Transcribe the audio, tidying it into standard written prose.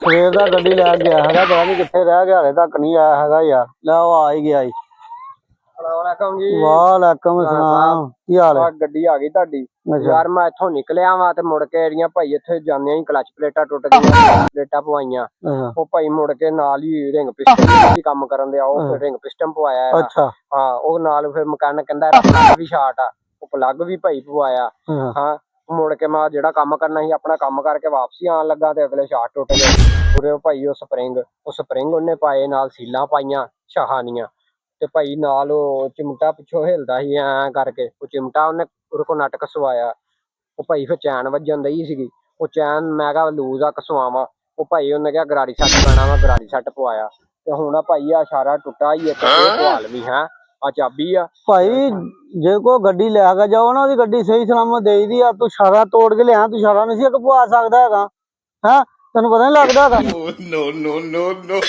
ਸਵੇਰ ਦਾ ਗੱਡੀ ਲੈ ਗਿਆ ਹੈਗਾ, ਪਤਾ ਨੀ ਕਿੱਥੇ ਰਹਿ ਗਿਆ, ਹਲੇ ਤੱਕ ਨਹੀਂ ਆਇਆ ਹੈਗਾ ਯਾਰ। ਲੈ ਉਹ ਆ ਹੀ ਗਿਆ ਜੀ। ਵਾਲੇਕੁਮ ਜੀ। ਵਾਲੇਕੁਮ ਸਲਾਮ। ਕੀ ਹਾਲ ਹੈ? ਗੱਡੀ ਆ ਗਈ ਤੁਹਾਡੀ ਯਾਰ। ਮੈਂ ਇੱਥੋਂ ਨਿਕਲਿਆ ਵਾ ਤੇ ਮੁੜ ਕੇ ਜਿਹੜੀਆਂ ਭਾਈ ਇੱਥੇ ਜਾਂਦੇ ਹੀ ਕਲਚ ਪਲੇਟਾਂ ਟੁੱਟ ਗਈਆਂ, ਪਲੇਟਾਂ ਪਵਾਈਆਂ। ਉਹ ਭਾਈ ਮੁੜ ਕੇ ਨਾਲ ਹੀ ਰਿੰਗ ਪਿਸਟਨ ਦੀ ਕੰਮ ਕਰਨ ਦਿਆ, ਉਹ ਰਿੰਗ ਪਿਸਟਨ ਪਵਾਇਆ। ਅੱਛਾ ਹਾਂ, ਉਹ ਨਾਲ ਫਿਰ ਮਕੈਨਿਕ ਕਹਿੰਦਾ ਵੀ ਸ਼ਾਰਟ ਆ, ਉਹ ਪਲੱਗ ਵੀ ਭਾਈ ਪਵਾਇਆ। ਹਾਂ, ਮੁੜ ਕੇ ਮੈਂ ਜਿਹੜਾ ਕੰਮ ਕਰਨਾ ਸੀ ਆਪਣਾ ਕੰਮ ਕਰਕੇ ਵਾਪਸੀ ਆਉਣ ਲੱਗਾ ਤੇ ਅਗਲੇ ਸ਼ਾਰਟ ਟੁੱਟ ਗਏ ਪੂਰੇ। ਭਾਈ ਉਹ ਸਪਰਿੰਗ ਉਹਨੇ ਪਾਏ, ਨਾਲ ਸੀਲਾਂ ਪਾਈਆਂ ਸ਼ਾਹਾਂ ਦੀਆਂ, ਤੇ ਭਾਈ ਨਾਲ ਉਹ ਚਿਮਟਾ ਪਿੱਛੋਂ ਹਿਲਦਾ ਸੀ ਐ ਕਰਕੇ, ਉਹ ਚਿਮਟਾ ਉਹਨੇ ਉਹਦੇ ਕੋਲ ਨਟ ਕਸਵਾਇਆ। ਉਹ ਭਾਈ ਫਿਰ ਚੈਨ ਵੱਜਣ ਦਈ ਸੀਗੀ, ਉਹ ਚੈਨ ਮੈਂ ਕਿਹਾ ਲੂਜ਼ ਆ ਕਸਵਾਵਾਂ। ਉਹ ਭਾਈ ਉਹਨੇ ਕਿਹਾ ਗਰਾਰੀ ਸੱਟ ਪੈਣਾ ਵਾ, ਗਰਾਰੀ ਸੱਟ ਪਵਾਇਆ। ਤੇ ਹੁਣ ਆ ਭਾਈ ਆ ਇਸ਼ਾਰਾ ਟੁੱਟਾ ਹੀ ਇੱਕ ਪਵਾਲ ਵੀ ਹੈ, ਆ ਚਾਬੀ ਆ ਭਾਈ। ਜੇ ਕੋਈ ਗੱਡੀ ਲੈ ਕੇ ਜਾਓ ਨਾ, ਉਹਦੀ ਗੱਡੀ ਸਹੀ ਸਲਾਮਤ ਦੇਈਦੀ ਆ। ਤੂੰ ਇਸ਼ਾਰਾ ਤੋੜ ਕੇ ਲਿਆ, ਤੂੰ ਇਸ਼ਾਰਾ ਨਹੀਂ ਸੀ ਇੱਕ ਪਵਾ ਸਕਦਾ ਹੈਗਾ ਹੈ? ਤੈਨੂੰ ਪਤਾ ਨੀ ਲੱਗਦਾ ਹੈਗਾ? no.